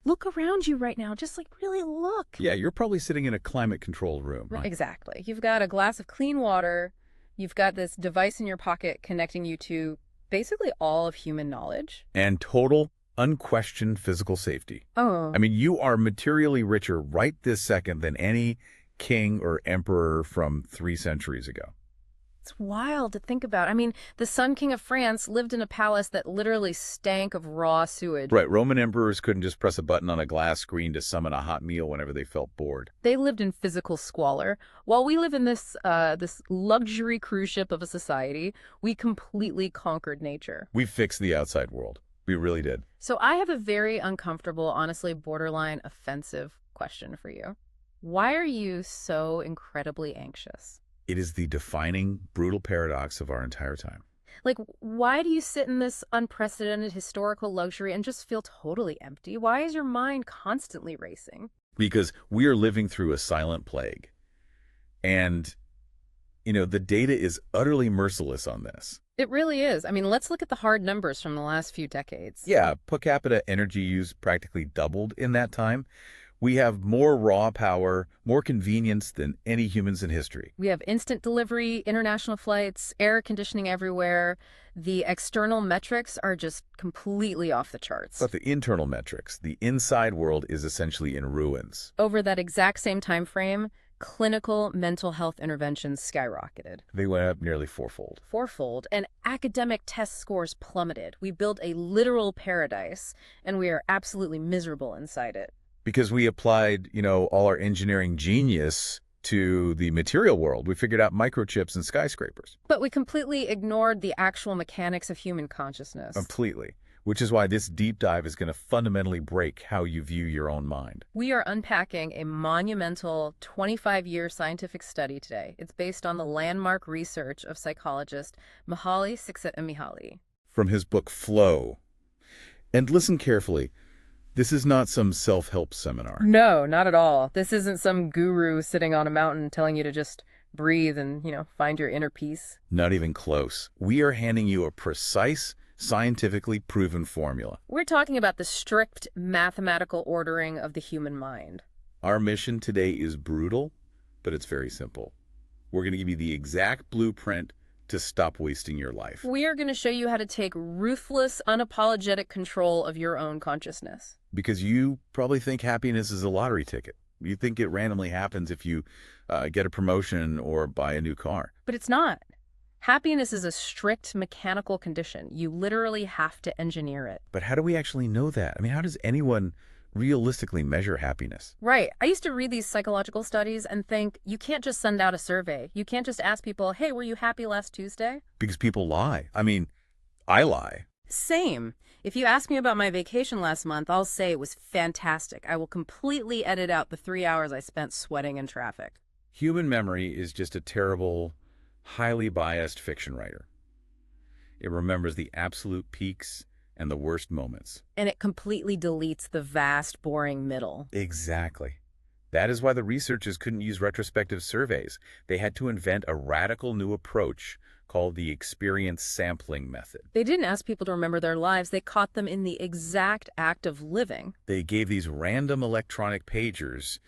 Look around you right now. Just like really look. Yeah, you're probably sitting in a climate-controlled room, right? Exactly. You've got a glass of clean water. You've got this device in your pocket connecting you to basically all of human knowledge. And total, unquestioned physical safety. Oh. I mean, you are materially richer right this second than any king or emperor from 3 centuries ago. It's wild to think about. I mean, the Sun King of France lived in a palace that literally stank of raw sewage. Right, Roman emperors couldn't just press a button on a glass screen to summon a hot meal whenever they felt bored. They lived in physical squalor. While we live in this luxury cruise ship of a society, we completely conquered nature. We fixed the outside world. We really did. So I have a very uncomfortable, honestly borderline offensive question for you. Why are you so incredibly anxious? It is the defining, brutal paradox of our entire time. Like, why do you sit in this unprecedented historical luxury and just feel totally empty? Why is your mind constantly racing? Because we are living through a silent plague. And, the data is utterly merciless on this. It really is. I mean, let's look at the hard numbers from the last few decades. Yeah, per capita energy use practically doubled in that time. We have more raw power, more convenience than any humans in history. We have instant delivery, international flights, air conditioning everywhere. The external metrics are just completely off the charts. But the internal metrics, the inside world is essentially in ruins. Over that exact same time frame, clinical mental health interventions skyrocketed. They went up nearly fourfold. Fourfold, and academic test scores plummeted. We built a literal paradise, and we are absolutely miserable inside it. Because we applied, all our engineering genius to the material world. We figured out microchips and skyscrapers. But we completely ignored the actual mechanics of human consciousness. Completely. Which is why this deep dive is going to fundamentally break how you view your own mind. We are unpacking a monumental 25-year scientific study today. It's based on the landmark research of psychologist Mihaly Csikszentmihalyi. From his book, Flow. And listen carefully. This is not some self-help seminar. No, not at all. This isn't some guru sitting on a mountain telling you to just breathe and, find your inner peace. Not even close. We are handing you a precise, scientifically proven formula. We're talking about the strict mathematical ordering of the human mind. Our mission today is brutal, but it's very simple. We're going to give you the exact blueprint to stop wasting your life. We are going to show you how to take ruthless, unapologetic control of your own consciousness. Because you probably think happiness is a lottery ticket. You think it randomly happens if you get a promotion or buy a new car. But it's not. Happiness is a strict mechanical condition. You literally have to engineer it. But how do we actually know that? I mean, how does anyone realistically measure happiness? Right. I used to read these psychological studies and think, you can't just send out a survey. You can't just ask people, hey, were you happy last Tuesday? Because people lie. I mean, I lie. Same. If you ask me about my vacation last month, I'll say it was fantastic. I will completely edit out the 3 hours I spent sweating in traffic. Human memory is just a terrible, highly biased fiction writer. It remembers the absolute peaks and the worst moments. And it completely deletes the vast, boring middle. Exactly. That is why the researchers couldn't use retrospective surveys. They had to invent a radical new approach called the experience sampling method. They didn't ask people to remember their lives. They caught them in the exact act of living. They gave these random electronic pagers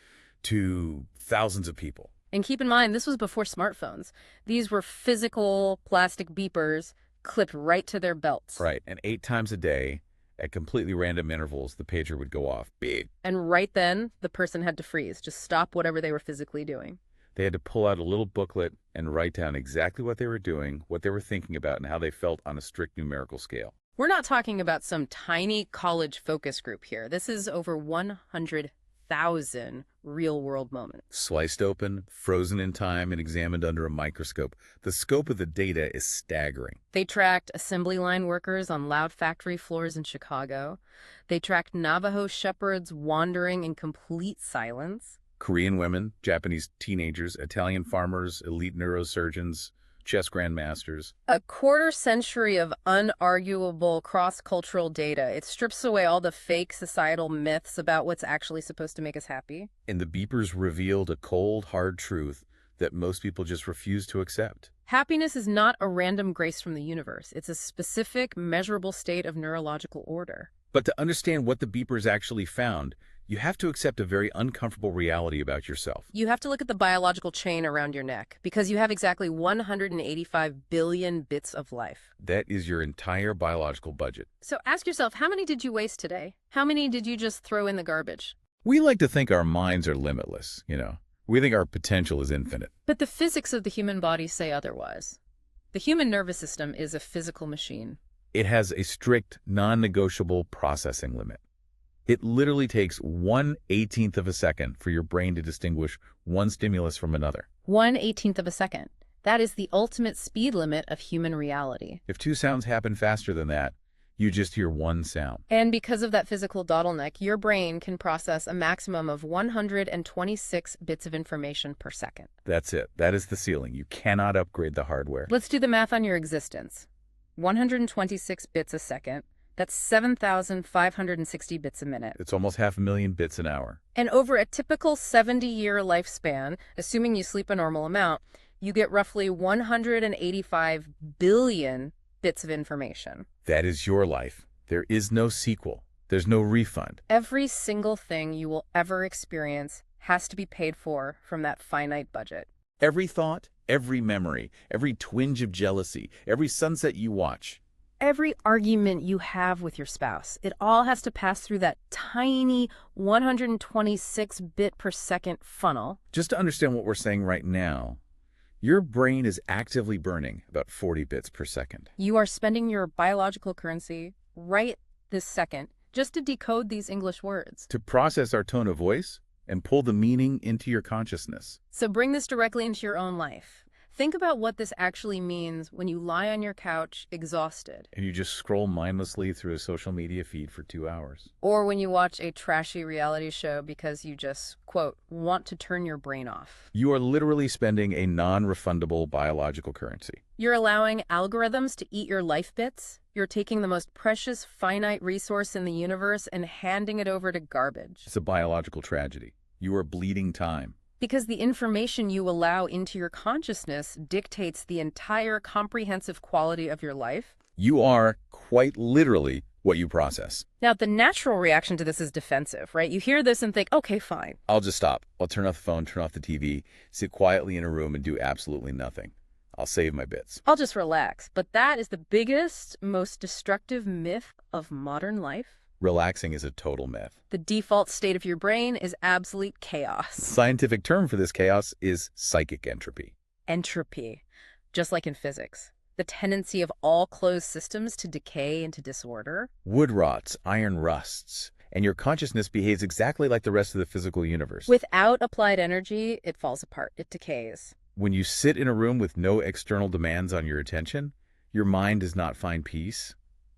to thousands of people. And keep in mind, this was before smartphones. These were physical plastic beepers clipped right to their belts. Right, and 8 times a day, at completely random intervals, the pager would go off. Beep. And right then, the person had to freeze, just stop whatever they were physically doing. They had to pull out a little booklet and write down exactly what they were doing, what they were thinking about, and how they felt on a strict numerical scale. We're not talking about some tiny college focus group here. This is over 100,000 real-world moments. Sliced open, frozen in time, and examined under a microscope. The scope of the data is staggering. They tracked assembly line workers on loud factory floors in Chicago. They tracked Navajo shepherds wandering in complete silence. Korean women, Japanese teenagers, Italian farmers, elite neurosurgeons, chess grandmasters. A quarter century of unarguable cross-cultural data. It strips away all the fake societal myths about what's actually supposed to make us happy. And the beepers revealed a cold, hard truth that most people just refuse to accept. Happiness is not a random grace from the universe. It's a specific, measurable state of neurological order. But to understand what the beepers actually found, you have to accept a very uncomfortable reality about yourself. You have to look at the biological chain around your neck because you have exactly 185 billion bits of life. That is your entire biological budget. So ask yourself, how many did you waste today? How many did you just throw in the garbage? We like to think our minds are limitless, you know. We think our potential is infinite. But the physics of the human body say otherwise. The human nervous system is a physical machine. It has a strict, non-negotiable processing limit. It literally takes 1/18th of a second for your brain to distinguish one stimulus from another. 1/18th of a second. That is the ultimate speed limit of human reality. If two sounds happen faster than that, you just hear one sound. And because of that physical bottleneck, your brain can process a maximum of 126 bits of information per second. That's it. That is the ceiling. You cannot upgrade the hardware. Let's do the math on your existence. 126 bits a second. That's 7,560 bits a minute. It's almost 500,000 bits an hour. And over a typical 70-year lifespan, assuming you sleep a normal amount, you get roughly 185 billion bits of information. That is your life. There is no sequel. There's no refund. Every single thing you will ever experience has to be paid for from that finite budget. Every thought, every memory, every twinge of jealousy, every sunset you watch. Every argument you have with your spouse, it all has to pass through that tiny 126 bit per second funnel. Just to understand what we're saying right now, your brain is actively burning about 40 bits per second. You are spending your biological currency right this second just to decode these English words. To process our tone of voice and pull the meaning into your consciousness. So bring this directly into your own life. Think about what this actually means when you lie on your couch exhausted. And you just scroll mindlessly through a social media feed for 2 hours. Or when you watch a trashy reality show because you just, quote, want to turn your brain off. You are literally spending a non-refundable biological currency. You're allowing algorithms to eat your life bits. You're taking the most precious, finite resource in the universe and handing it over to garbage. It's a biological tragedy. You are bleeding time. Because the information you allow into your consciousness dictates the entire comprehensive quality of your life. You are, quite literally, what you process. Now, the natural reaction to this is defensive, right? You hear this and think, okay, fine. I'll just stop. I'll turn off the phone, turn off the TV, sit quietly in a room and do absolutely nothing. I'll save my bits. I'll just relax. But that is the biggest, most destructive myth of modern life. Relaxing is a total myth. The default state of your brain is absolute chaos. The scientific term for this chaos is psychic entropy. Entropy, just like in physics. The tendency of all closed systems to decay into disorder. Wood rots, iron rusts, and your consciousness behaves exactly like the rest of the physical universe. Without applied energy, it falls apart, it decays. When you sit in a room with no external demands on your attention, your mind does not find peace.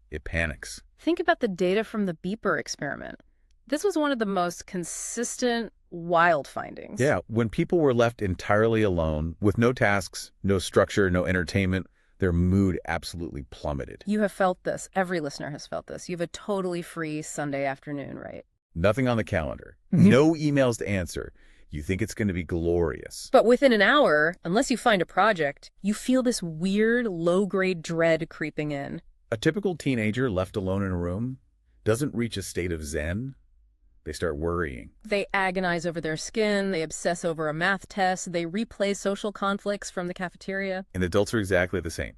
It panics. Think about the data from the beeper experiment. This was one of the most consistent, wild findings. Yeah, when people were left entirely alone, with no tasks, no structure, no entertainment, their mood absolutely plummeted. You have felt this. Every listener has felt this. You have a totally free Sunday afternoon, right? Nothing on the calendar. No emails to answer. You think it's going to be glorious. But within an hour, unless you find a project, you feel this weird, low-grade dread creeping in. A typical teenager left alone in a room doesn't reach a state of zen. They start worrying. They agonize over their skin, they obsess over a math test, they replay social conflicts from the cafeteria. And adults are exactly the same.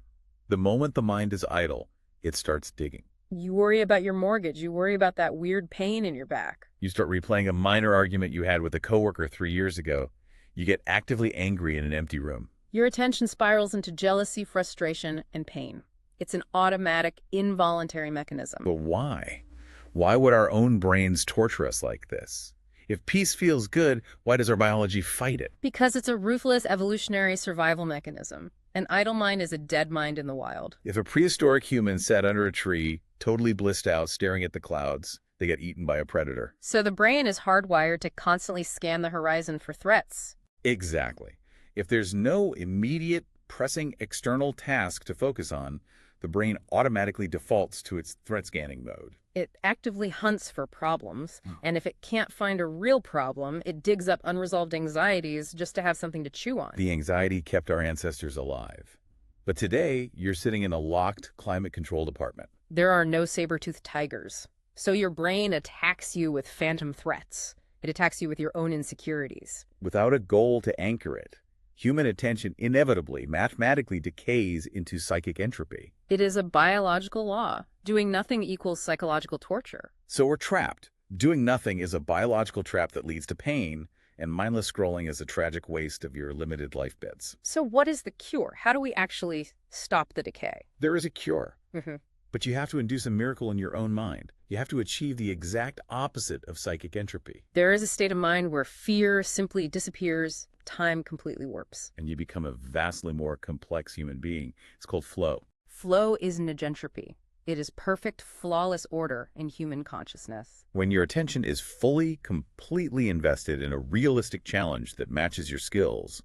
The moment the mind is idle, it starts digging. You worry about your mortgage, you worry about that weird pain in your back. You start replaying a minor argument you had with a coworker 3 years ago. You get actively angry in an empty room. Your attention spirals into jealousy, frustration, and pain. It's an automatic, involuntary mechanism. But why? Why would our own brains torture us like this? If peace feels good, why does our biology fight it? Because it's a ruthless evolutionary survival mechanism. An idle mind is a dead mind in the wild. If a prehistoric human sat under a tree, totally blissed out, staring at the clouds, they get eaten by a predator. So the brain is hardwired to constantly scan the horizon for threats. Exactly. If there's no immediate, pressing external task to focus on, the brain automatically defaults to its threat scanning mode. It actively hunts for problems, and if it can't find a real problem, it digs up unresolved anxieties just to have something to chew on. The anxiety kept our ancestors alive. But today, you're sitting in a locked, climate-controlled apartment. There are no saber-toothed tigers. So your brain attacks you with phantom threats. It attacks you with your own insecurities. Without a goal to anchor it, human attention inevitably, mathematically decays into psychic entropy. It is a biological law. Doing nothing equals psychological torture. So we're trapped. Doing nothing is a biological trap that leads to pain, and mindless scrolling is a tragic waste of your limited life bits. So what is the cure? How do we actually stop the decay? There is a cure, Mm-hmm. but you have to induce a miracle in your own mind. You have to achieve the exact opposite of psychic entropy, There is a state of mind where fear simply disappears, time completely warps. and you become a vastly more complex human being. It's called flow. Flow is negentropy. It is perfect, flawless order in human consciousness. When your attention is fully, completely invested in a realistic challenge that matches your skills,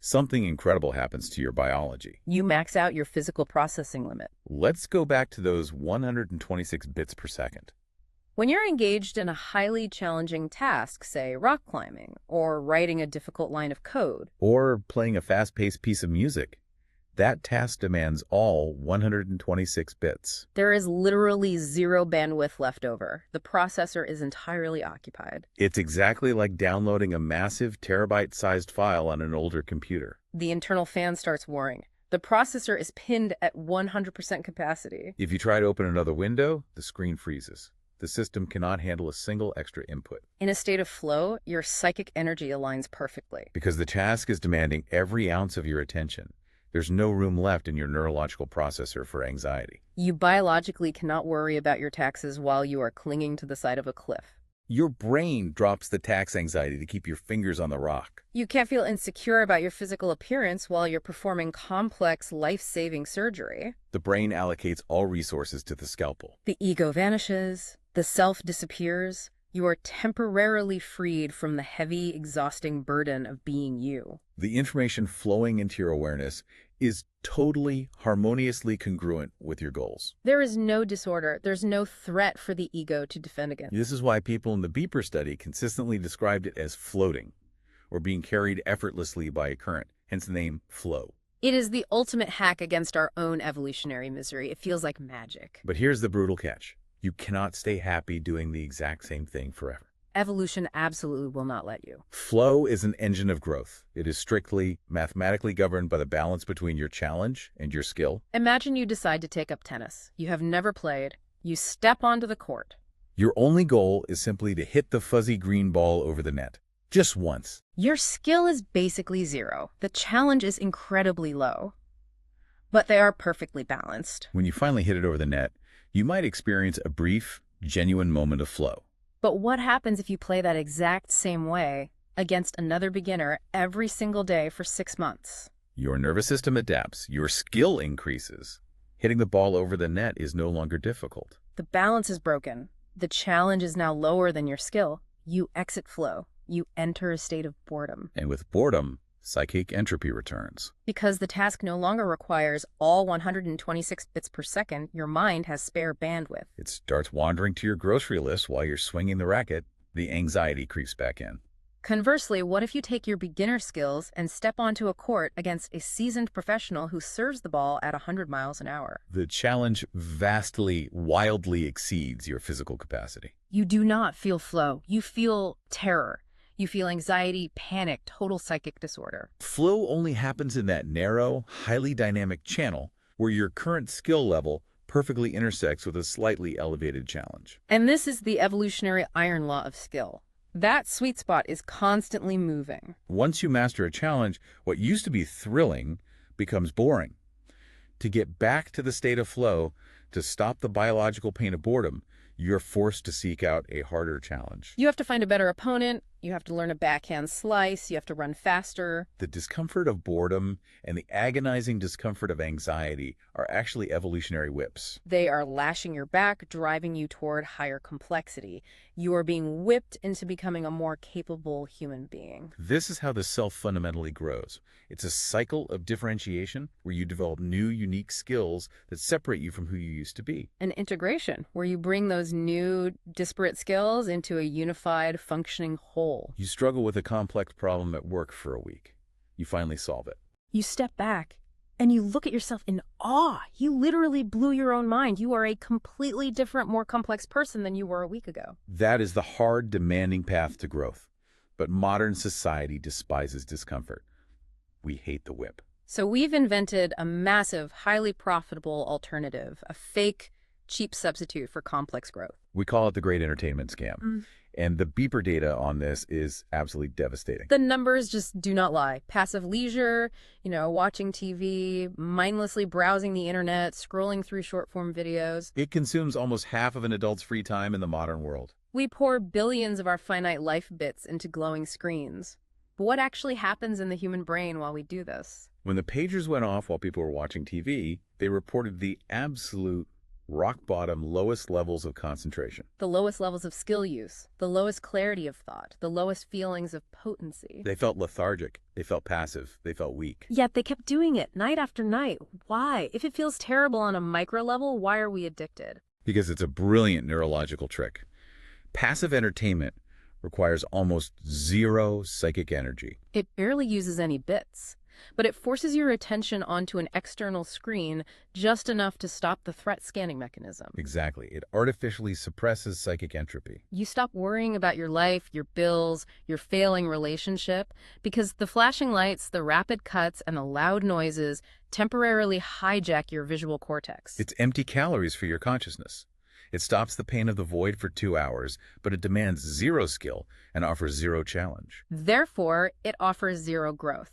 something incredible happens to your biology. You max out your physical processing limit. Let's go back to those 126 bits per second. When you're engaged in a highly challenging task, say rock climbing, or writing a difficult line of code, Or playing a fast-paced piece of music. That task demands all 126 bits. there is literally zero bandwidth left over. The processor is entirely occupied. It's exactly like downloading a massive terabyte-sized file on an older computer. The internal fan starts warring. The processor is pinned at 100% capacity. If you try to open another window, the screen freezes. The system cannot handle a single extra input In a state of flow, your psychic energy aligns perfectly. because the task is demanding every ounce of your attention. There's no room left in your neurological processor for anxiety. You biologically cannot worry about your taxes while you are clinging to the side of a cliff. Your brain drops the tax anxiety to keep your fingers on the rock. You can't feel insecure about your physical appearance while you're performing complex, life-saving surgery. The brain allocates all resources to the scalpel. The ego vanishes. The self disappears. You are temporarily freed from the heavy, exhausting burden of being you. The information flowing into your awareness is totally harmoniously congruent with your goals. There is no disorder. There's no threat for the ego to defend against. This is why people in the Beeper study consistently described it as floating, or being carried effortlessly by a current, hence the name flow. It is the ultimate hack against our own evolutionary misery. It feels like magic. But here's the brutal catch. You cannot stay happy doing the exact same thing forever. Evolution absolutely will not let you. Flow is an engine of growth. It is strictly, mathematically governed by the balance between your challenge and your skill. Imagine you decide to take up tennis. You have never played. You step onto the court. Your only goal is simply to hit the fuzzy green ball over the net. Just once. Your skill is basically zero. The challenge is incredibly low. But they are perfectly balanced. When you finally hit it over the net, you might experience a brief, genuine moment of flow. But what happens if you play that exact same way against another beginner every single day for 6 months? Your nervous system adapts. Your skill increases. Hitting the ball over the net is no longer difficult. The balance is broken. The challenge is now lower than your skill. You exit flow. You enter a state of boredom. And with boredom, psychic entropy returns. Because the task no longer requires all 126 bits per second, your mind has spare bandwidth. It starts wandering to your grocery list while you're swinging the racket. The anxiety creeps back in. Conversely, what if you take your beginner skills and step onto a court against a seasoned professional who serves the ball at 100 miles an hour? The challenge vastly, wildly exceeds your physical capacity. You do not feel flow. You feel terror. You feel anxiety, panic, total psychic disorder. Flow only happens in that narrow, highly dynamic channel where your current skill level perfectly intersects with a slightly elevated challenge. And this is the evolutionary iron law of skill. That sweet spot is constantly moving. Once you master a challenge, what used to be thrilling becomes boring. To get back to the state of flow, to stop the biological pain of boredom, you're forced to seek out a harder challenge. You have to find a better opponent. You have to learn a backhand slice. You have to run faster. The discomfort of boredom and the agonizing discomfort of anxiety are actually evolutionary whips. They are lashing your back, driving you toward higher complexity. You are being whipped into becoming a more capable human being. This is how the self fundamentally grows. It's a cycle of differentiation where you develop new, unique skills that separate you from who you used to be. An integration, where you bring those new, disparate skills into a unified, functioning whole. You struggle with a complex problem at work for a week. You finally solve it. You step back. and you look at yourself in awe. You literally blew your own mind. You are a completely different, more complex person than you were a week ago. That is the hard, demanding path to growth. But modern society despises discomfort. We hate the whip. So we've invented a massive, highly profitable alternative, a fake, cheap substitute for complex growth. We call it the great entertainment scam. And the beeper data on this is absolutely devastating. The numbers just do not lie. Passive leisure, watching TV, mindlessly browsing the internet, scrolling through short-form videos. It consumes almost half of an adult's free time in the modern world. We pour billions of our finite life bits into glowing screens. But what actually happens in the human brain while we do this? When the pagers went off while people were watching TV, they reported the absolute rock-bottom lowest levels of concentration. The lowest levels of skill use, the lowest clarity of thought, the lowest feelings of potency. They felt lethargic. They felt passive. They felt weak. Yet they kept doing it night after night. Why? If it feels terrible on a micro level, why are we addicted? Because it's a brilliant neurological trick. Passive entertainment requires almost zero psychic energy. It barely uses any bits, but it forces your attention onto an external screen just enough to stop the threat scanning mechanism. Exactly. It artificially suppresses psychic entropy. You stop worrying about your life, your bills, your failing relationship, because the flashing lights, the rapid cuts, and the loud noises temporarily hijack your visual cortex. It's empty calories for your consciousness. It stops the pain of the void for 2 hours, but it demands zero skill and offers zero challenge. Therefore, it offers zero growth.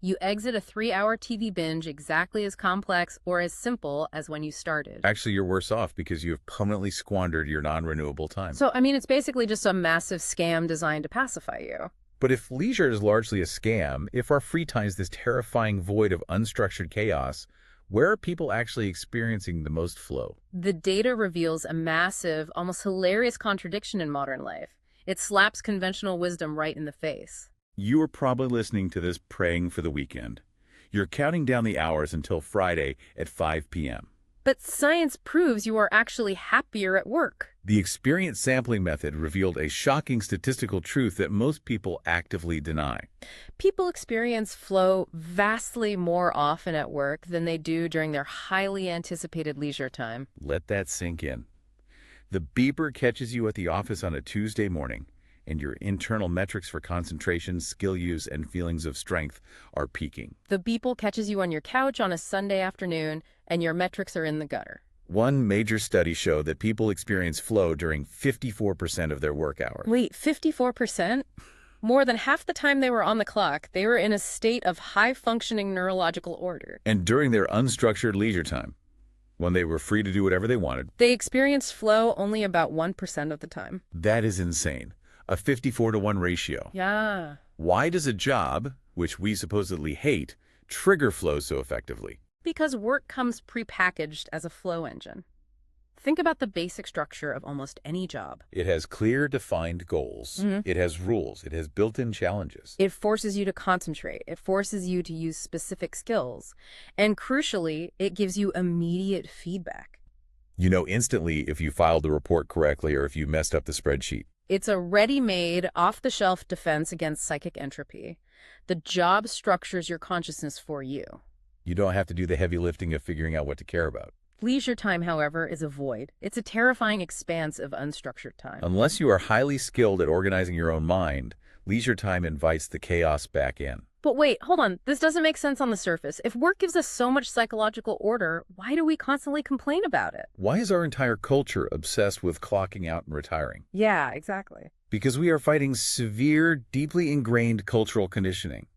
You exit a 3-hour TV binge exactly as complex or as simple as when you started. Actually, you're worse off because you have permanently squandered your non-renewable time. So, it's basically just a massive scam designed to pacify you. But if leisure is largely a scam, if our free time is this terrifying void of unstructured chaos, where are people actually experiencing the most flow? The data reveals a massive, almost hilarious contradiction in modern life. It slaps conventional wisdom right in the face. You are probably listening to this praying for the weekend. You're counting down the hours until Friday at 5 p.m. But science proves you are actually happier at work. The experience sampling method revealed a shocking statistical truth that most people actively deny. People experience flow vastly more often at work than they do during their highly anticipated leisure time. Let that sink in. The beeper catches you at the office on a Tuesday morning, and your internal metrics for concentration, skill use, and feelings of strength are peaking. The beeple catches you on your couch on a Sunday afternoon, and your metrics are in the gutter. One major study showed that people experience flow during 54% of their work hours. Wait, 54%? More than half the time they were on the clock, they were in a state of high-functioning neurological order. And during their unstructured leisure time, when they were free to do whatever they wanted, they experienced flow only about 1% of the time. That is insane. A 54-to-1 ratio. Yeah. Why does a job, which we supposedly hate, trigger flow so effectively? Because work comes prepackaged as a flow engine. Think about the basic structure of almost any job. It has clear, defined goals. It has rules. It has built-in challenges. It forces you to concentrate. It forces you to use specific skills. And crucially, it gives you immediate feedback. You know instantly if you filed the report correctly or if you messed up the spreadsheet. It's a ready-made, off-the-shelf defense against psychic entropy. The job structures your consciousness for you. You don't have to do the heavy lifting of figuring out what to care about. Leisure time, however, is a void. It's a terrifying expanse of unstructured time. Unless you are highly skilled at organizing your own mind, leisure time invites the chaos back in. But wait, hold on. This doesn't make sense on the surface. If work gives us so much psychological order, why do we constantly complain about it? Why is our entire culture obsessed with clocking out and retiring? Yeah, exactly. Because we are fighting severe, deeply ingrained cultural conditioning.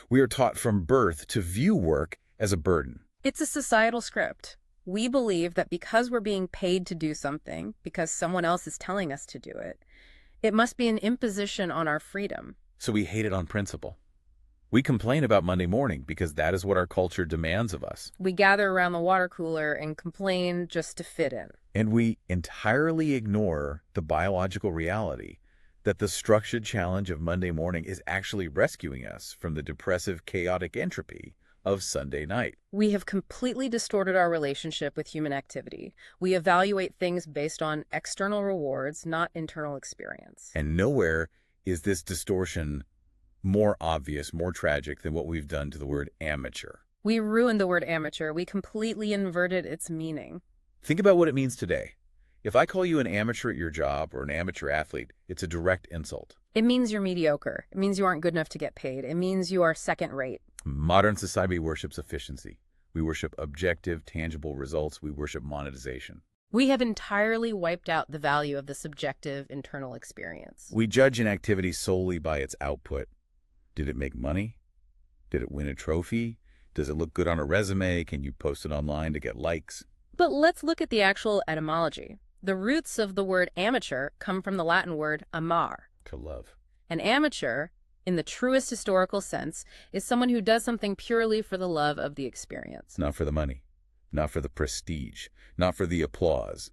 We are taught from birth to view work as a burden. It's a societal script. We believe that because we're being paid to do something, because someone else is telling us to do it, it must be an imposition on our freedom. So we hate it on principle. We complain about Monday morning because that is what our culture demands of us. We gather around the water cooler and complain just to fit in. And we entirely ignore the biological reality that the structured challenge of Monday morning is actually rescuing us from the depressive, chaotic entropy of Sunday night. We have completely distorted our relationship with human activity. We evaluate things based on external rewards, not internal experience. And nowhere is this distortion more obvious, more tragic than what we've done to the word amateur. We ruined the word amateur. We completely inverted its meaning. Think about what it means today. If I call you an amateur at your job or an amateur athlete, it's a direct insult. It means you're mediocre. It means you aren't good enough to get paid. It means you are second rate. Modern society worships efficiency. We worship objective, tangible results. We worship monetization. We have entirely wiped out the value of the subjective internal experience. We judge an activity solely by its output. Did it make money? Did it win a trophy? Does it look good on a resume? Can you post it online to get likes? But let's look at the actual etymology. The roots of the word amateur come from the Latin word amar. To love. An amateur, in the truest historical sense, is someone who does something purely for the love of the experience. Not for the money, not for the prestige, not for the applause,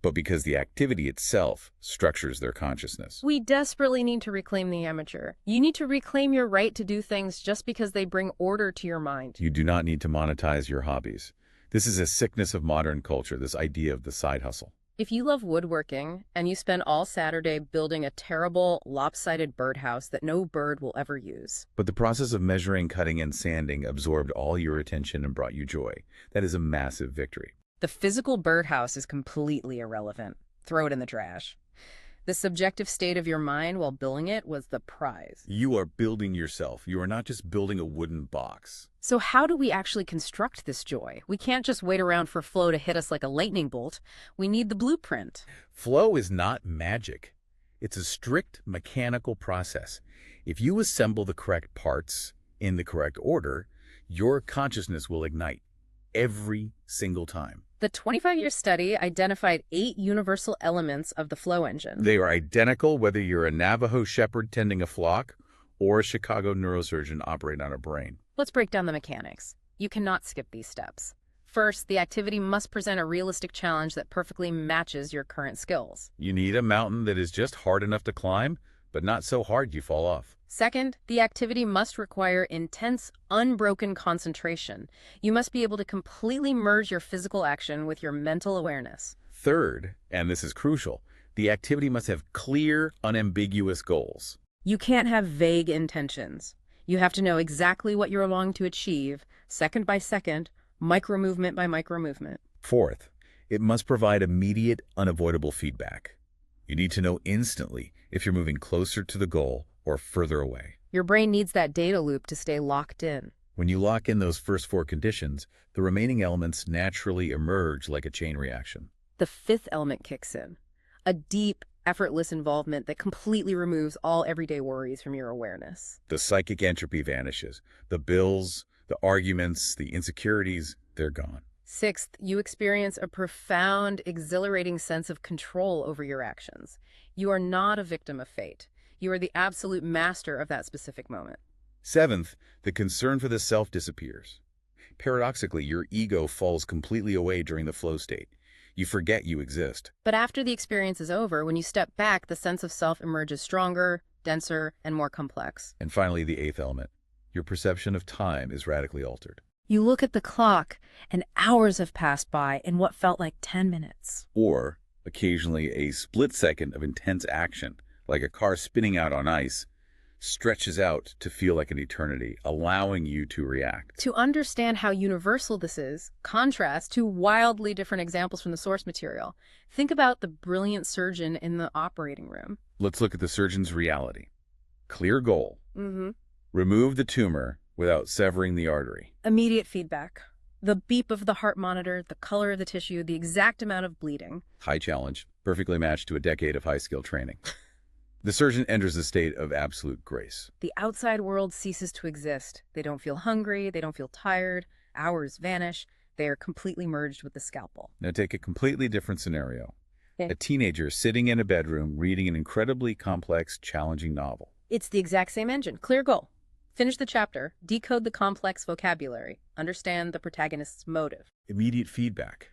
but because the activity itself structures their consciousness. We desperately need to reclaim the amateur. You need to reclaim your right to do things just because they bring order to your mind. You do not need to monetize your hobbies. This is a sickness of modern culture, this idea of the side hustle. If you love woodworking and you spend all Saturday building a terrible, lopsided birdhouse that no bird will ever use. But the process of measuring, cutting, and sanding absorbed all your attention and brought you joy. That is a massive victory. The physical birdhouse is completely irrelevant. Throw it in the trash. The subjective state of your mind while building it was the prize. You are building yourself. You are not just building a wooden box. So how do we actually construct this joy? We can't just wait around for flow to hit us like a lightning bolt. We need the blueprint. Flow is not magic. It's a strict mechanical process. If you assemble the correct parts in the correct order, your consciousness will ignite every single time. The 25-year study identified 8 universal elements of the flow engine. They are identical whether you're a Navajo shepherd tending a flock or a Chicago neurosurgeon operating on a brain. Let's break down the mechanics. You cannot skip these steps. First, the activity must present a realistic challenge that perfectly matches your current skills. You need a mountain that is just hard enough to climb, but not so hard you fall off. Second, the activity must require intense, unbroken concentration. You must be able to completely merge your physical action with your mental awareness. Third, and this is crucial, the activity must have clear, unambiguous goals. You can't have vague intentions. You have to know exactly what you're longing to achieve, second by second, micro-movement by micro-movement. Fourth, it must provide immediate, unavoidable feedback. You need to know instantly if you're moving closer to the goal or further away. Your brain needs that data loop to stay locked in. When you lock in those first 4 conditions, the remaining elements naturally emerge like a chain reaction. The 5th element kicks in, a deep, effortless involvement that completely removes all everyday worries from your awareness. The psychic entropy vanishes. The bills, the arguments, the insecurities, they're gone. 6th, you experience a profound, exhilarating sense of control over your actions. You are not a victim of fate. You are the absolute master of that specific moment. 7th, the concern for the self disappears. Paradoxically, your ego falls completely away during the flow state. You forget you exist. But after the experience is over, when you step back, the sense of self emerges stronger, denser, and more complex. And finally, the 8th element. Your perception of time is radically altered. You look at the clock, and hours have passed by in what felt like 10 minutes. Or, occasionally, a split second of intense action, like a car spinning out on ice, stretches out to feel like an eternity, allowing you to react. To understand how universal this is, contrast two wildly different examples from the source material. Think about the brilliant surgeon in the operating room. Let's look at the surgeon's reality. Clear goal. Remove the tumor without severing the artery. Immediate feedback. The beep of the heart monitor, the color of the tissue, the exact amount of bleeding. High challenge, perfectly matched to a decade of high-skill training. The surgeon enters a state of absolute grace. The outside world ceases to exist. They don't feel hungry, they don't feel tired, hours vanish, they are completely merged with the scalpel. Now take a completely different scenario. Okay. A teenager sitting in a bedroom reading an incredibly complex, challenging novel. It's the exact same engine. Clear goal. Finish the chapter, decode the complex vocabulary, understand the protagonist's motive. Immediate feedback.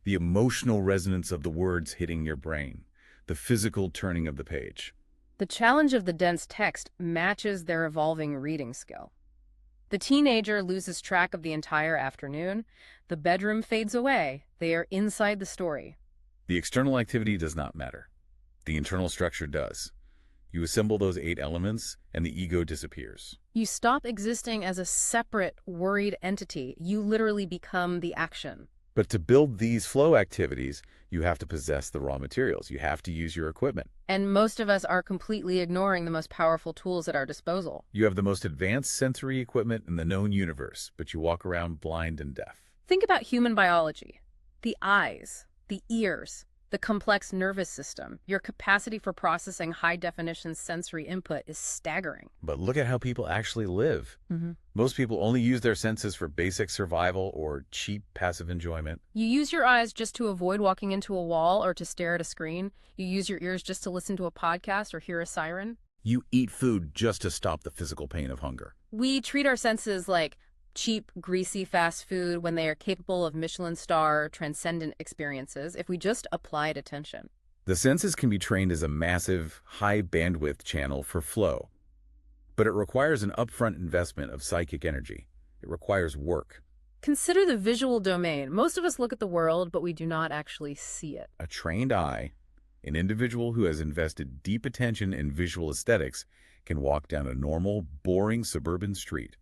The emotional resonance of the words hitting your brain. The physical turning of the page. The challenge of the dense text matches their evolving reading skill. The teenager loses track of the entire afternoon. The bedroom fades away. They are inside the story. The external activity does not matter. The internal structure does. You assemble those 8 elements, and the ego disappears. You stop existing as a separate, worried entity. You literally become the action. But to build these flow activities, you have to possess the raw materials. You have to use your equipment. And most of us are completely ignoring the most powerful tools at our disposal. You have the most advanced sensory equipment in the known universe, but you walk around blind and deaf. Think about human biology. The eyes, the ears, the complex nervous system. Your capacity for processing high-definition sensory input is staggering. But look at how people actually live. Most people only use their senses for basic survival or cheap passive enjoyment. You use your eyes just to avoid walking into a wall or to stare at a screen. You use your ears just to listen to a podcast or hear a siren. You eat food just to stop the physical pain of hunger. We treat our senses like cheap, greasy fast food when they are capable of Michelin star, transcendent experiences if we just applied attention. The senses can be trained as a massive, high-bandwidth channel for flow. But it requires an upfront investment of psychic energy. It requires work. Consider the visual domain. Most of us look at the world, but we do not actually see it. A trained eye, an individual who has invested deep attention in visual aesthetics, can walk down a normal, boring suburban street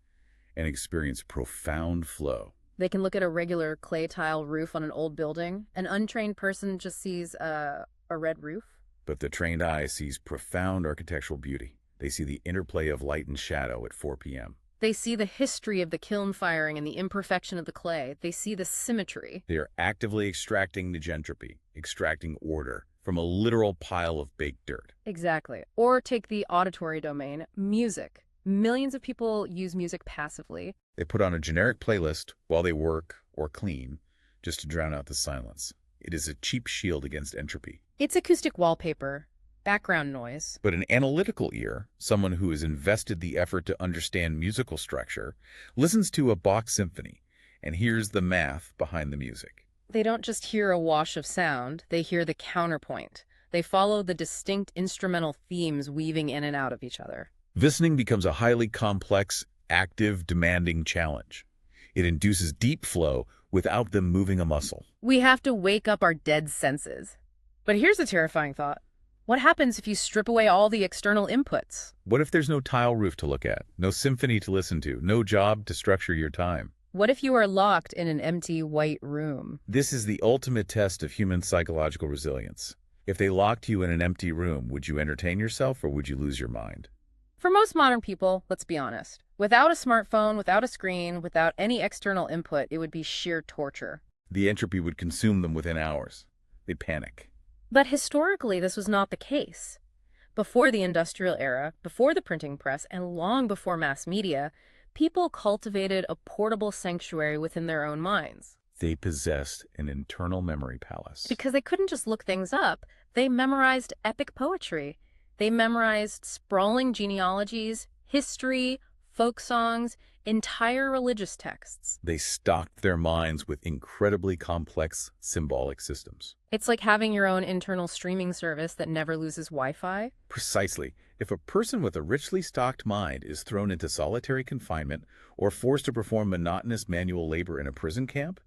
and experience profound flow. They can look at a regular clay tile roof on an old building. An untrained person just sees a red roof. But the trained eye sees profound architectural beauty. They see the interplay of light and shadow at 4 p.m. They see the history of the kiln firing and the imperfection of the clay. They see the symmetry. They are actively extracting negentropy, extracting order from a literal pile of baked dirt. Exactly. Or take the auditory domain, music. Millions of people use music passively. They put on a generic playlist while they work or clean, just to drown out the silence. It is a cheap shield against entropy. It's acoustic wallpaper, background noise. But an analytical ear, someone who has invested the effort to understand musical structure, listens to a Bach symphony and hears the math behind the music. They don't just hear a wash of sound, they hear the counterpoint. They follow the distinct instrumental themes weaving in and out of each other. Listening becomes a highly complex, active, demanding challenge. It induces deep flow without them moving a muscle. We have to wake up our dead senses. But here's a terrifying thought. What happens if you strip away all the external inputs? What if there's no tile roof to look at, no symphony to listen to, no job to structure your time? What if you are locked in an empty white room? This is the ultimate test of human psychological resilience. If they locked you in an empty room, would you entertain yourself or would you lose your mind? For most modern people, let's be honest, without a smartphone, without a screen, without any external input, it would be sheer torture. The entropy would consume them within hours. They'd panic. But historically, this was not the case. Before the industrial era, before the printing press, and long before mass media, people cultivated a portable sanctuary within their own minds. They possessed an internal memory palace. Because they couldn't just look things up, they memorized epic poetry. They memorized sprawling genealogies, history, folk songs, entire religious texts. They stocked their minds with incredibly complex symbolic systems. It's like having your own internal streaming service that never loses Wi-Fi. Precisely. If a person with a richly stocked mind is thrown into solitary confinement or forced to perform monotonous manual labor in a prison camp,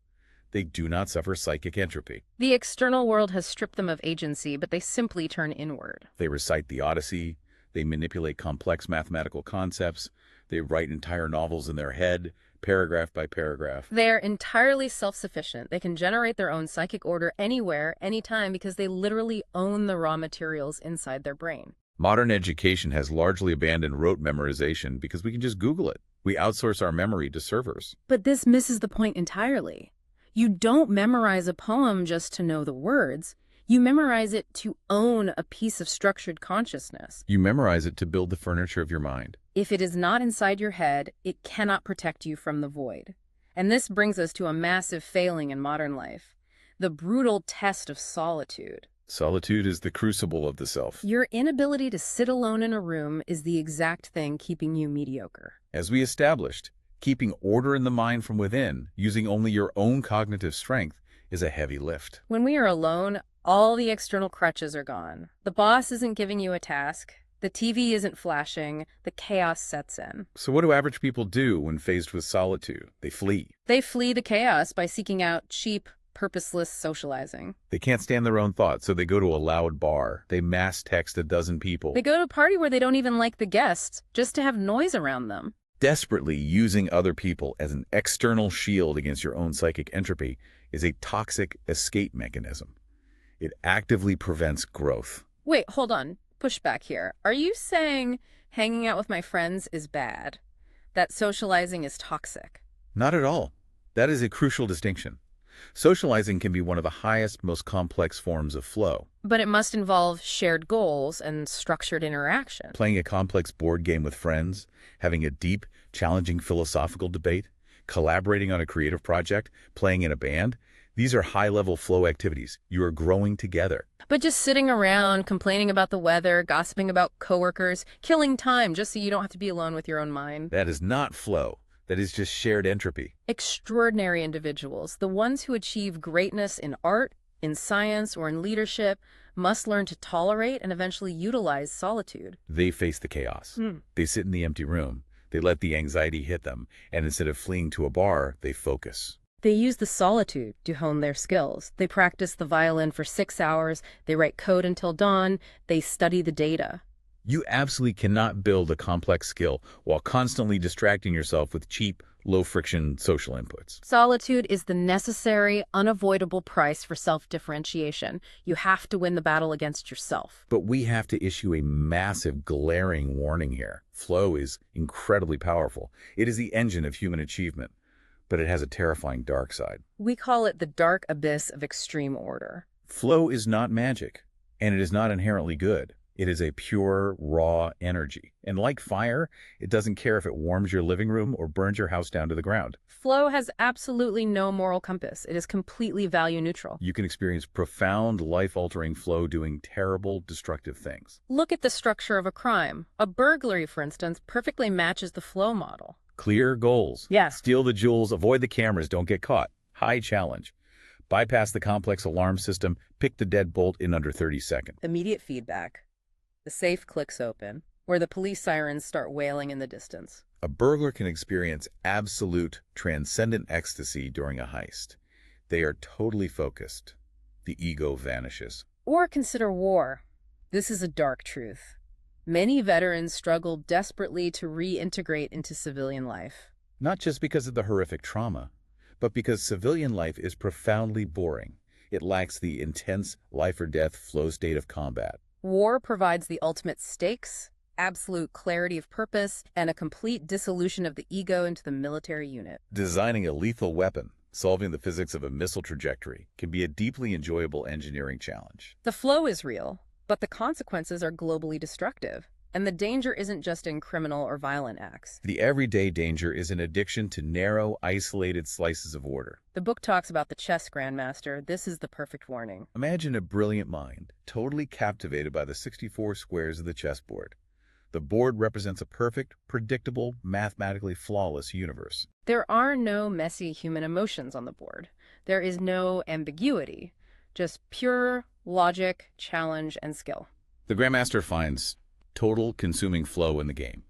they do not suffer psychic entropy. The external world has stripped them of agency, but they simply turn inward. They recite the Odyssey, they manipulate complex mathematical concepts, they write entire novels in their head, paragraph by paragraph. They're entirely self-sufficient. They can generate their own psychic order anywhere, anytime, because they literally own the raw materials inside their brain. Modern education has largely abandoned rote memorization because we can just Google it. We outsource our memory to servers. But this misses the point entirely. You don't memorize a poem just to know the words. You memorize it to own a piece of structured consciousness. You memorize it to build the furniture of your mind. If it is not inside your head, it cannot protect you from the void. And this brings us to a massive failing in modern life, the brutal test of solitude. Solitude is the crucible of the self. Your inability to sit alone in a room is the exact thing keeping you mediocre. As we established, keeping order in the mind from within, using only your own cognitive strength, is a heavy lift. When we are alone, all the external crutches are gone. The boss isn't giving you a task. The TV isn't flashing. The chaos sets in. So what do average people do when faced with solitude? They flee. They flee the chaos by seeking out cheap, purposeless socializing. They can't stand their own thoughts, so they go to a loud bar. They mass text a dozen people. They go to a party where they don't even like the guests, just to have noise around them. Desperately using other people as an external shield against your own psychic entropy is a toxic escape mechanism. It actively prevents growth. Wait, hold on. Push back here. Are you saying hanging out with my friends is bad? That socializing is toxic? Not at all. That is a crucial distinction. Socializing can be one of the highest, most complex forms of flow. But it must involve shared goals and structured interaction. Playing a complex board game with friends, having a deep, challenging philosophical debate, collaborating on a creative project, playing in a band, these are high-level flow activities. You are growing together. But just sitting around, complaining about the weather, gossiping about coworkers, killing time just so you don't have to be alone with your own mind. That is not flow. That is just shared entropy. Extraordinary individuals, the ones who achieve greatness in art, in science, or in leadership, must learn to tolerate and eventually utilize solitude. They face the chaos. They sit in the empty room. They let the anxiety hit them, and instead of fleeing to a bar, they focus. They use the solitude to hone their skills. They practice the violin for 6 hours, they write code until dawn, they study the data. You absolutely cannot build a complex skill while constantly distracting yourself with cheap, low-friction social inputs. Solitude is the necessary, unavoidable price for self-differentiation. You have to win the battle against yourself. But we have to issue a massive, glaring warning here. Flow is incredibly powerful. It is the engine of human achievement, but it has a terrifying dark side. We call it the dark abyss of extreme order. Flow is not magic, and it is not inherently good. It is a pure, raw energy. And like fire, it doesn't care if it warms your living room or burns your house down to the ground. Flow has absolutely no moral compass. It is completely value neutral. You can experience profound, life-altering flow doing terrible, destructive things. Look at the structure of a crime. A burglary, for instance, perfectly matches the flow model. Clear goals. Yeah. Steal the jewels, avoid the cameras, don't get caught. High challenge. Bypass the complex alarm system, pick the deadbolt in under 30 seconds. Immediate feedback. The safe clicks open, or the police sirens start wailing in the distance. A burglar can experience absolute, transcendent ecstasy during a heist. They are totally focused. The ego vanishes. Or consider war. This is a dark truth. Many veterans struggle desperately to reintegrate into civilian life. Not just because of the horrific trauma, but because civilian life is profoundly boring. It lacks the intense life-or-death flow state of combat. War provides the ultimate stakes, absolute clarity of purpose, and a complete dissolution of the ego into the military unit. Designing a lethal weapon, solving the physics of a missile trajectory, can be a deeply enjoyable engineering challenge. The flow is real, but the consequences are globally destructive. And the danger isn't just in criminal or violent acts. The everyday danger is an addiction to narrow, isolated slices of order. The book talks about the chess grandmaster. This is the perfect warning. Imagine a brilliant mind, totally captivated by the 64 squares of the chessboard. The board represents a perfect, predictable, mathematically flawless universe. There are no messy human emotions on the board. There is no ambiguity, just pure logic, challenge, and skill. The grandmaster finds total consuming flow in the game.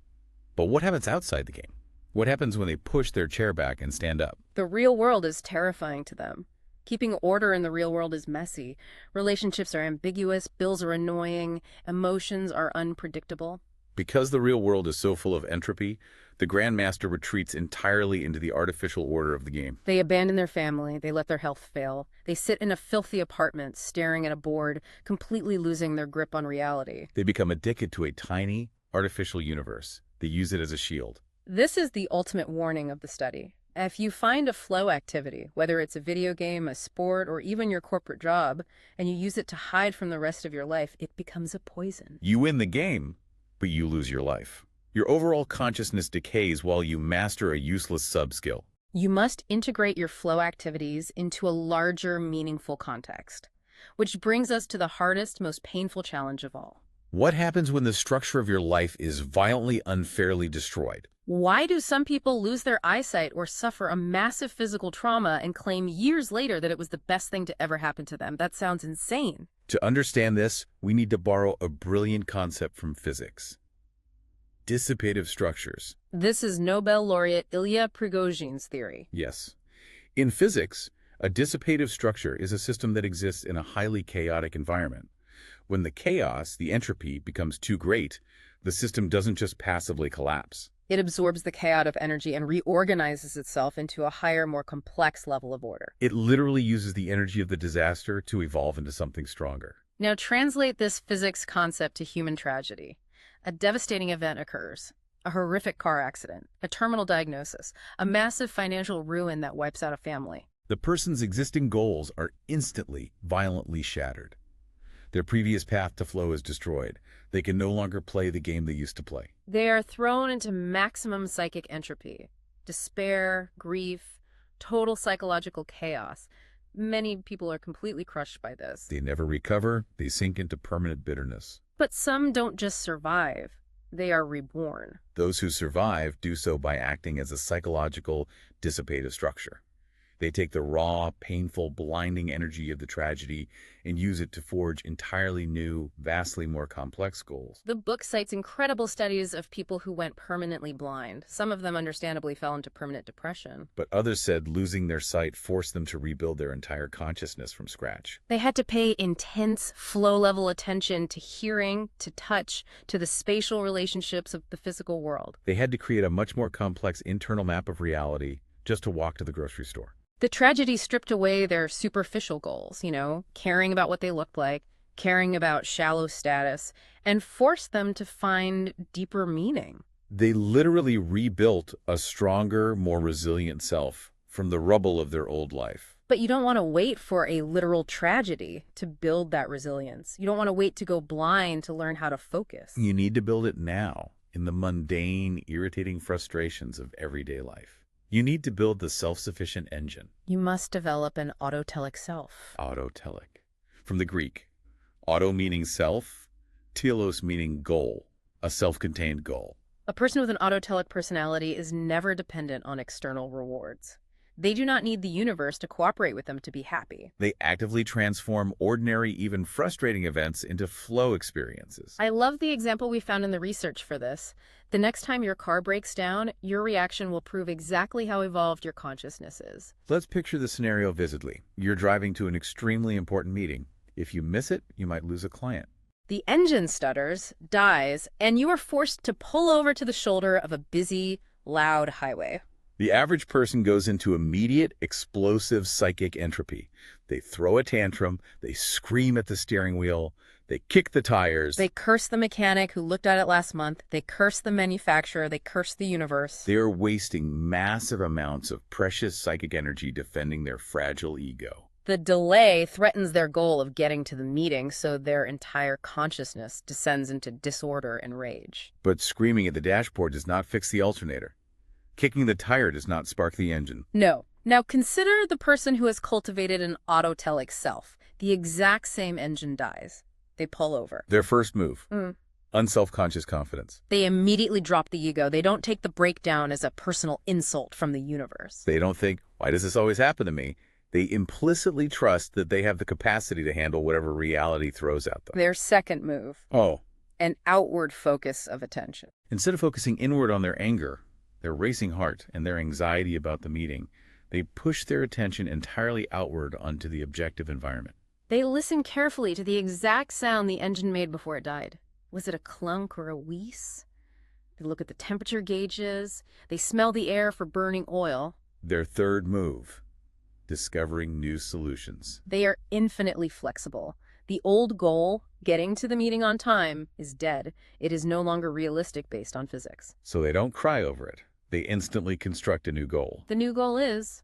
But what happens outside the game? What happens when they push their chair back and stand up? The real world is terrifying to them. Keeping order in the real world is messy. Relationships are ambiguous, bills are annoying, emotions are unpredictable. Because the real world is so full of entropy, the grandmaster retreats entirely into the artificial order of the game. They abandon their family, they let their health fail. They sit in a filthy apartment, staring at a board, completely losing their grip on reality. They become addicted to a tiny, artificial universe. They use it as a shield. This is the ultimate warning of the study. If you find a flow activity, whether it's a video game, a sport, or even your corporate job, and you use it to hide from the rest of your life, it becomes a poison. You win the game, but you lose your life. Your overall consciousness decays while you master a useless sub-skill. You must integrate your flow activities into a larger, meaningful context, which brings us to the hardest, most painful challenge of all. What happens when the structure of your life is violently, unfairly destroyed? Why do some people lose their eyesight or suffer a massive physical trauma and claim years later that it was the best thing to ever happen to them? That sounds insane. To understand this, we need to borrow a brilliant concept from physics. Dissipative structures. This is Nobel laureate Ilya Prigozhin's theory. Yes. In physics, A dissipative structure is a system that exists in a highly chaotic environment. When the chaos, the entropy, becomes too great, the system doesn't just passively collapse. It absorbs the chaotic energy and reorganizes itself into a higher, more complex level of order. It literally uses the energy of the disaster to evolve into something stronger. Now translate this physics concept to human tragedy. A devastating event occurs. A horrific car accident, a terminal diagnosis, a massive financial ruin that wipes out a family. The person's existing goals are instantly, violently shattered. Their previous path to flow is destroyed. They can no longer play the game they used to play. They are thrown into maximum psychic entropy, despair, grief, total psychological chaos. Many people are completely crushed by this. They never recover. They sink into permanent bitterness. But some don't just survive. They are reborn. Those who survive do so by acting as a psychological, dissipative structure. They take the raw, painful, blinding energy of the tragedy and use it to forge entirely new, vastly more complex goals. The book cites incredible studies of people who went permanently blind. Some of them understandably fell into permanent depression. But others said losing their sight forced them to rebuild their entire consciousness from scratch. They had to pay intense, flow-level attention to hearing, to touch, to the spatial relationships of the physical world. They had to create a much more complex internal map of reality just to walk to the grocery store. The tragedy stripped away their superficial goals, caring about what they looked like, caring about shallow status, and forced them to find deeper meaning. They literally rebuilt a stronger, more resilient self from the rubble of their old life. But you don't want to wait for a literal tragedy to build that resilience. You don't want to wait to go blind to learn how to focus. You need to build it now, in the mundane, irritating frustrations of everyday life. You need to build the self-sufficient engine. You must develop an autotelic self. Autotelic. From the Greek, auto meaning self, telos meaning goal, a self-contained goal. A person with an autotelic personality is never dependent on external rewards. They do not need the universe to cooperate with them to be happy. They actively transform ordinary, even frustrating events into flow experiences. I love the example we found in the research for this. The next time your car breaks down, your reaction will prove exactly how evolved your consciousness is. Let's picture the scenario vividly. You're driving to an extremely important meeting. If you miss it, you might lose a client. The engine stutters, dies, and you are forced to pull over to the shoulder of a busy, loud highway. The average person goes into immediate, explosive psychic entropy. They throw a tantrum, they scream at the steering wheel, they kick the tires. They curse the mechanic who looked at it last month, they curse the manufacturer, they curse the universe. They are wasting massive amounts of precious psychic energy defending their fragile ego. The delay threatens their goal of getting to the meeting, so their entire consciousness descends into disorder and rage. But screaming at the dashboard does not fix the alternator. Kicking the tire does not spark the engine. No. Now consider the person who has cultivated an autotelic self. The exact same engine dies. They pull over. Their first move. Unself-conscious confidence. They immediately drop the ego. They don't take the breakdown as a personal insult from the universe. They don't think, why does this always happen to me? They implicitly trust that they have the capacity to handle whatever reality throws at them. Their second move. An outward focus of attention. Instead of focusing inward on their anger, their racing heart, and their anxiety about the meeting, they push their attention entirely outward onto the objective environment. They listen carefully to the exact sound the engine made before it died. Was it a clunk or a wheeze? They look at the temperature gauges. They smell the air for burning oil. Their third move, discovering new solutions. They are infinitely flexible. The old goal, getting to the meeting on time, is dead. It is no longer realistic based on physics. So they don't cry over it. They instantly construct a new goal. The new goal is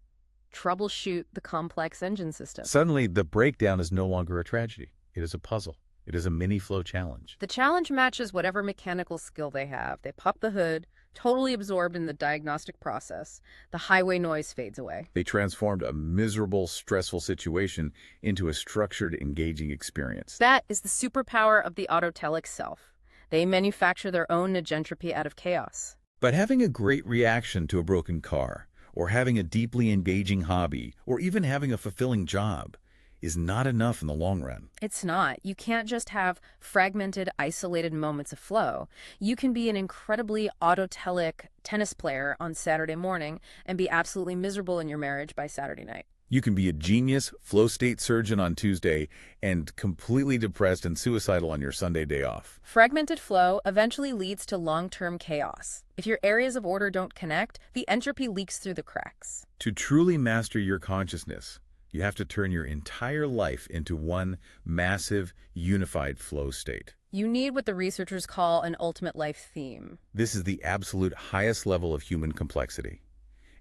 troubleshoot the complex engine system. Suddenly, the breakdown is no longer a tragedy. It is a puzzle. It is a mini-flow challenge. The challenge matches whatever mechanical skill they have. They pop the hood, totally absorbed in the diagnostic process. The highway noise fades away. They transformed a miserable, stressful situation into a structured, engaging experience. That is the superpower of the autotelic self. They manufacture their own negentropy out of chaos. But having a great reaction to a broken car, or having a deeply engaging hobby, or even having a fulfilling job is not enough in the long run. It's not. You can't just have fragmented, isolated moments of flow. You can be an incredibly autotelic tennis player on Saturday morning and be absolutely miserable in your marriage by Saturday night. You can be a genius, flow state surgeon on Tuesday and completely depressed and suicidal on your Sunday day off. Fragmented flow eventually leads to long-term chaos. If your areas of order don't connect, the entropy leaks through the cracks. To truly master your consciousness, you have to turn your entire life into one massive, unified flow state. You need what the researchers call an ultimate life theme. This is the absolute highest level of human complexity.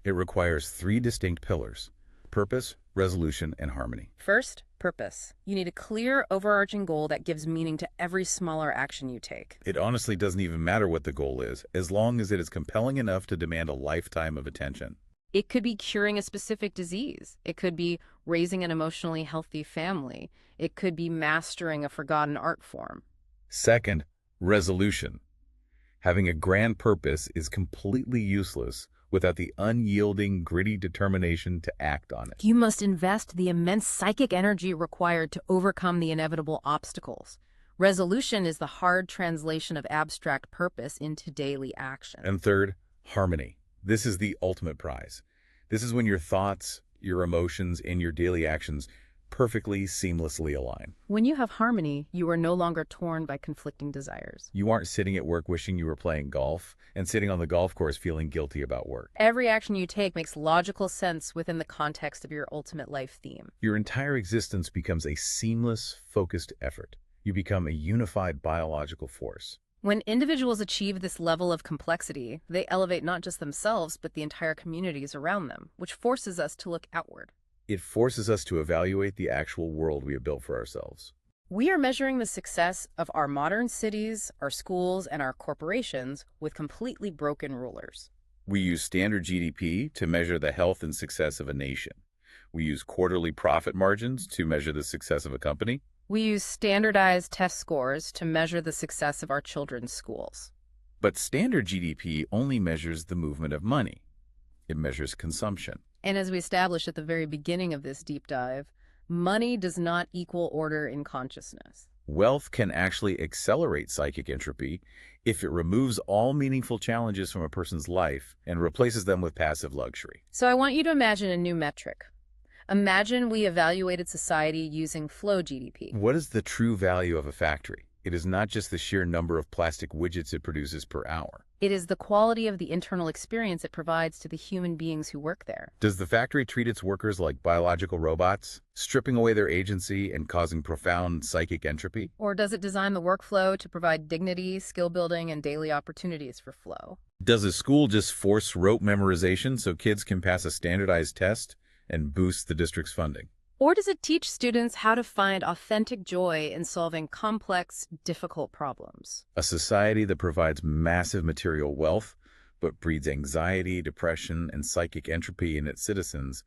It requires 3 distinct pillars: purpose, resolution, and harmony. First, purpose. You need a clear, overarching goal that gives meaning to every smaller action you take. It honestly doesn't even matter what the goal is, as long as it is compelling enough to demand a lifetime of attention. It could be curing a specific disease. It could be raising an emotionally healthy family. It could be mastering a forgotten art form. Second, resolution. Having a grand purpose is completely useless without the unyielding, gritty determination to act on it. You must invest the immense psychic energy required to overcome the inevitable obstacles. Resolution is the hard translation of abstract purpose into daily action. And third, harmony. This is the ultimate prize. This is when your thoughts, your emotions, and your daily actions perfectly, seamlessly align. When you have harmony, you are no longer torn by conflicting desires. You aren't sitting at work wishing you were playing golf and sitting on the golf course feeling guilty about work. Every action you take makes logical sense within the context of your ultimate life theme. Your entire existence becomes a seamless, focused effort. You become a unified biological force. When individuals achieve this level of complexity, they elevate not just themselves, but the entire communities around them, which forces us to look outward. It forces us to evaluate the actual world we have built for ourselves. We are measuring the success of our modern cities, our schools, and our corporations with completely broken rulers. We use standard GDP to measure the health and success of a nation. We use quarterly profit margins to measure the success of a company. We use standardized test scores to measure the success of our children's schools. But standard GDP only measures the movement of money. It measures consumption. And as we established at the very beginning of this deep dive, money does not equal order in consciousness. Wealth can actually accelerate psychic entropy if it removes all meaningful challenges from a person's life and replaces them with passive luxury. So I want you to imagine a new metric. Imagine we evaluated society using flow GDP. What is the true value of a factory? It is not just the sheer number of plastic widgets it produces per hour. It is the quality of the internal experience it provides to the human beings who work there. Does the factory treat its workers like biological robots, stripping away their agency and causing profound psychic entropy? Or does it design the workflow to provide dignity, skill building, and daily opportunities for flow? Does a school just force rote memorization so kids can pass a standardized test and boost the district's funding? Or does it teach students how to find authentic joy in solving complex, difficult problems? A society that provides massive material wealth but breeds anxiety, depression, and psychic entropy in its citizens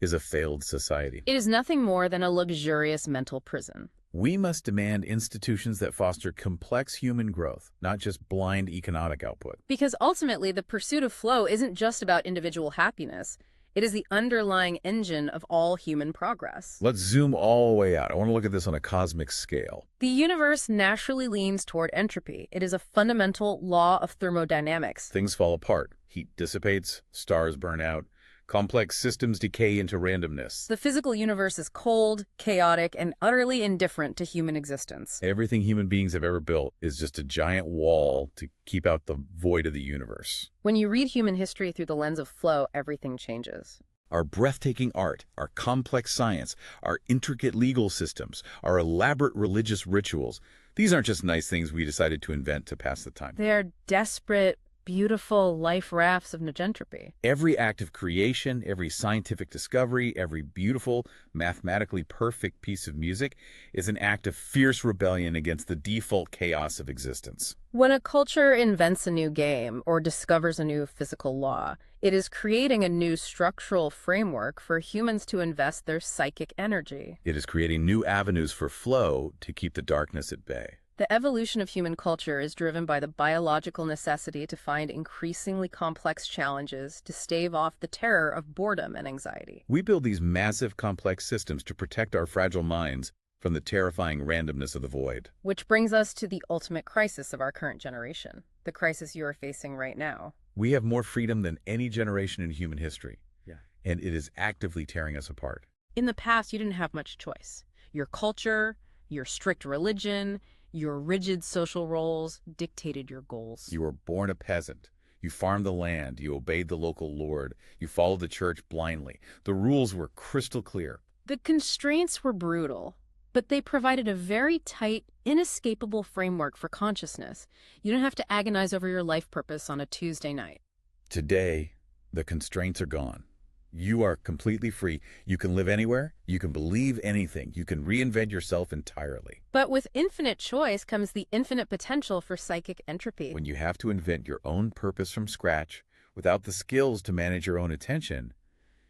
is a failed society. It is nothing more than a luxurious mental prison. We must demand institutions that foster complex human growth, not just blind economic output. Because ultimately, the pursuit of flow isn't just about individual happiness. It is the underlying engine of all human progress. Let's zoom all the way out. I want to look at this on a cosmic scale. The universe naturally leans toward entropy. It is a fundamental law of thermodynamics. Things fall apart. Heat dissipates, stars burn out, complex systems decay into randomness. The physical universe is cold, chaotic, and utterly indifferent to human existence. Everything human beings have ever built is just a giant wall to keep out the void of the universe. When you read human history through the lens of flow, everything changes. Our breathtaking art, our complex science, our intricate legal systems, our elaborate religious rituals, these aren't just nice things we decided to invent to pass the time. They are desperate, beautiful life rafts of negentropy. Every act of creation, every scientific discovery, every beautiful, mathematically perfect piece of music is an act of fierce rebellion against the default chaos of existence. When a culture invents a new game or discovers a new physical law, it is creating a new structural framework for humans to invest their psychic energy. It is creating new avenues for flow to keep the darkness at bay. The evolution of human culture is driven by the biological necessity to find increasingly complex challenges to stave off the terror of boredom and anxiety. We build these massive, complex systems to protect our fragile minds from the terrifying randomness of the void. Which brings us to the ultimate crisis of our current generation, the crisis you are facing right now. We have more freedom than any generation in human history. and it is actively tearing us apart. In the past, you didn't have much choice. Your culture, your strict religion, your rigid social roles dictated your goals. You were born a peasant. You farmed the land. You obeyed the local lord. You followed the church blindly. The rules were crystal clear. The constraints were brutal, but they provided a very tight, inescapable framework for consciousness. You don't have to agonize over your life purpose on a Tuesday night. Today, the constraints are gone. You are completely free. You can live anywhere. You can believe anything. You can reinvent yourself entirely. But with infinite choice comes the infinite potential for psychic entropy. When you have to invent your own purpose from scratch, without the skills to manage your own attention,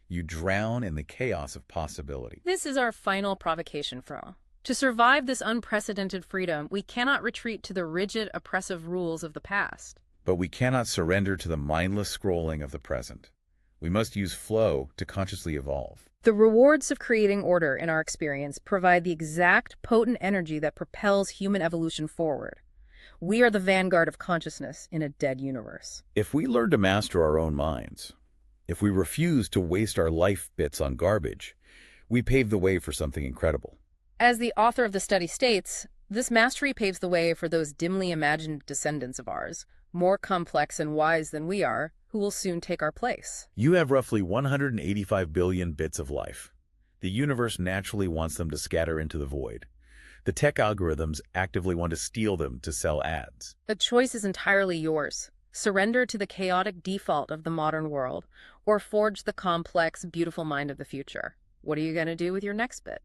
you drown in the chaos of possibility. This is our final provocation, Fro. To survive this unprecedented freedom, we cannot retreat to the rigid, oppressive rules of the past. But we cannot surrender to the mindless scrolling of the present. We must use flow to consciously evolve. The rewards of creating order in our experience provide the exact potent energy that propels human evolution forward. We are the vanguard of consciousness in a dead universe. If we learn to master our own minds, if we refuse to waste our life bits on garbage, we pave the way for something incredible. As the author of the study states, this mastery paves the way for those dimly imagined descendants of ours, more complex and wise than we are, who will soon take our place. You have roughly 185 billion bits of life. The universe naturally wants them to scatter into the void. The tech algorithms actively want to steal them to sell ads. The choice is entirely yours. Surrender to the chaotic default of the modern world, or forge the complex, beautiful mind of the future. What are you going to do with your next bit?